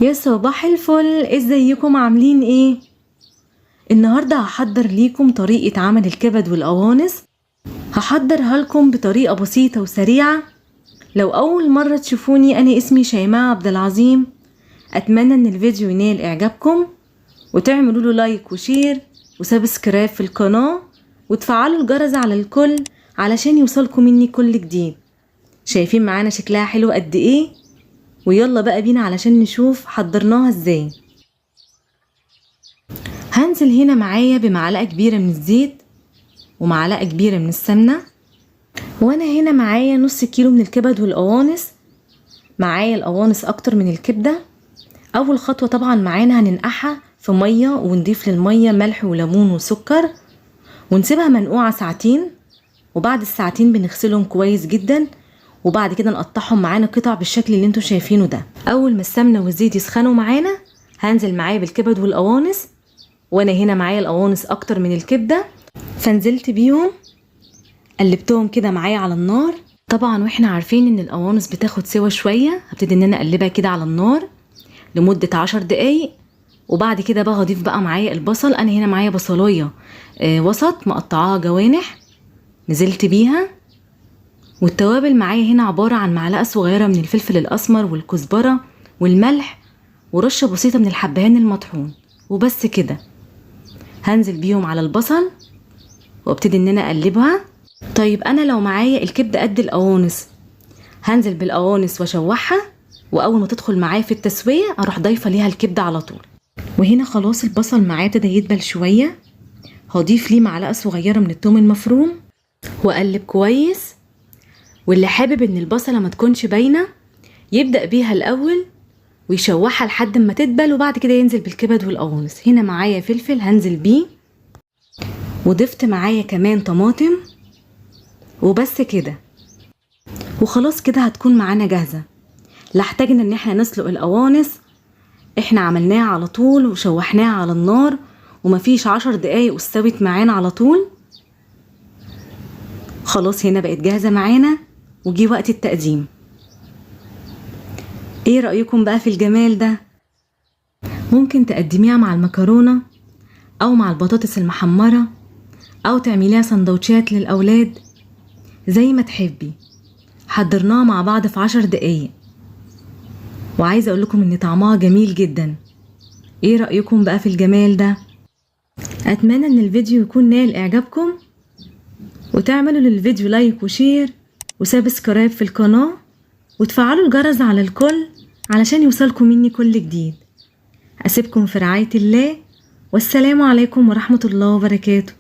يا صباح الفل، ازيكم عاملين ايه؟ النهاردة هحضر ليكم طريقة عمل الكبد والقوانص. هحضرها لكم بطريقة بسيطة وسريعة. لو اول مرة تشوفوني، انا اسمي شيماء عبد العظيم. اتمنى ان الفيديو ينال اعجابكم وتعملوا له لايك وشير وسبسكرايب في القناة وتفعلوا الجرس على الكل علشان يوصلكم مني كل جديد. شايفين معانا شكلها حلو قد ايه؟ ويلا بقى بينا علشان نشوف حضرناها ازاي. هنزل هنا معايا بمعلقة كبيرة من الزيت ومعلقة كبيرة من السمنة، وانا هنا معايا نص كيلو من الكبد والقوانص. معايا القوانص اكتر من الكبدة. اول خطوة طبعا معانا هننقعها في مية ونضيف للمية ملح وليمون وسكر ونسيبها منقوعة ساعتين، وبعد الساعتين بنغسلهم كويس جدا وبعد كده نقطعهم معانا قطع بالشكل اللي انتوا شايفينه ده. اول ما السمنة والزيت يسخنوا معانا هنزل معايا بالكبد والقوانص، وانا هنا معايا القوانص اكتر من الكبده فنزلت بيهم قلبتهم كده معايا على النار. طبعا واحنا عارفين ان القوانص بتاخد سوا شويه، هبتدي ان انا اقلبها كده على النار لمده 10 دقايق، وبعد كده بقى هضيف بقى معايا البصل. انا هنا معايا بصلايه وسط مقطعاها جوانح نزلت بيها، والتوابل معايا هنا عباره عن معلقه صغيره من الفلفل الاسمر والكزبره والملح ورشه بسيطه من الحبهان المطحون، وبس كده. هنزل بيهم على البصل وابتدي ان انا اقلبها. طيب انا لو معايا الكبده قد القوانص هنزل بالقوانص واشوحها، واول ما تدخل معايا في التسويه اروح ضايفه ليها الكبده على طول. وهنا خلاص البصل معايا ابتدى يدبل شويه، هضيف ليه معلقه صغيره من الثوم المفروم واقلب كويس. واللي حابب ان البصله ما تكونش باينه يبدا بيها الاول ويشوحها لحد ما تدبل، وبعد كده ينزل بالكبد والقوانص. هنا معايا فلفل هنزل بيه، وضفت معايا كمان طماطم، وبس كده. وخلاص كده هتكون معانا جاهزة. لا احتاجنا ان احنا نسلق القوانص، احنا عملناها على طول وشوحناها على النار ومفيش 10 دقايق واستوت معانا على طول. خلاص هنا بقت جاهزة معانا وجي وقت التقديم. ايه رأيكم بقى في الجمال ده؟ ممكن تقدميها مع المكرونة او مع البطاطس المحمرة او تعمليها سندوتشات للاولاد زي ما تحبي. حضرناها مع بعض في 10 دقايق، وعايزه اقول لكم ان طعمها جميل جدا. ايه رايكم بقى في الجمال ده؟ اتمنى ان الفيديو يكون نال اعجابكم وتعملوا للفيديو لايك وشير وسبسكرايب في القناه وتفعلوا الجرس على الكل علشان يوصلكم مني كل جديد. اسيبكم في رعايه الله، والسلام عليكم ورحمه الله وبركاته.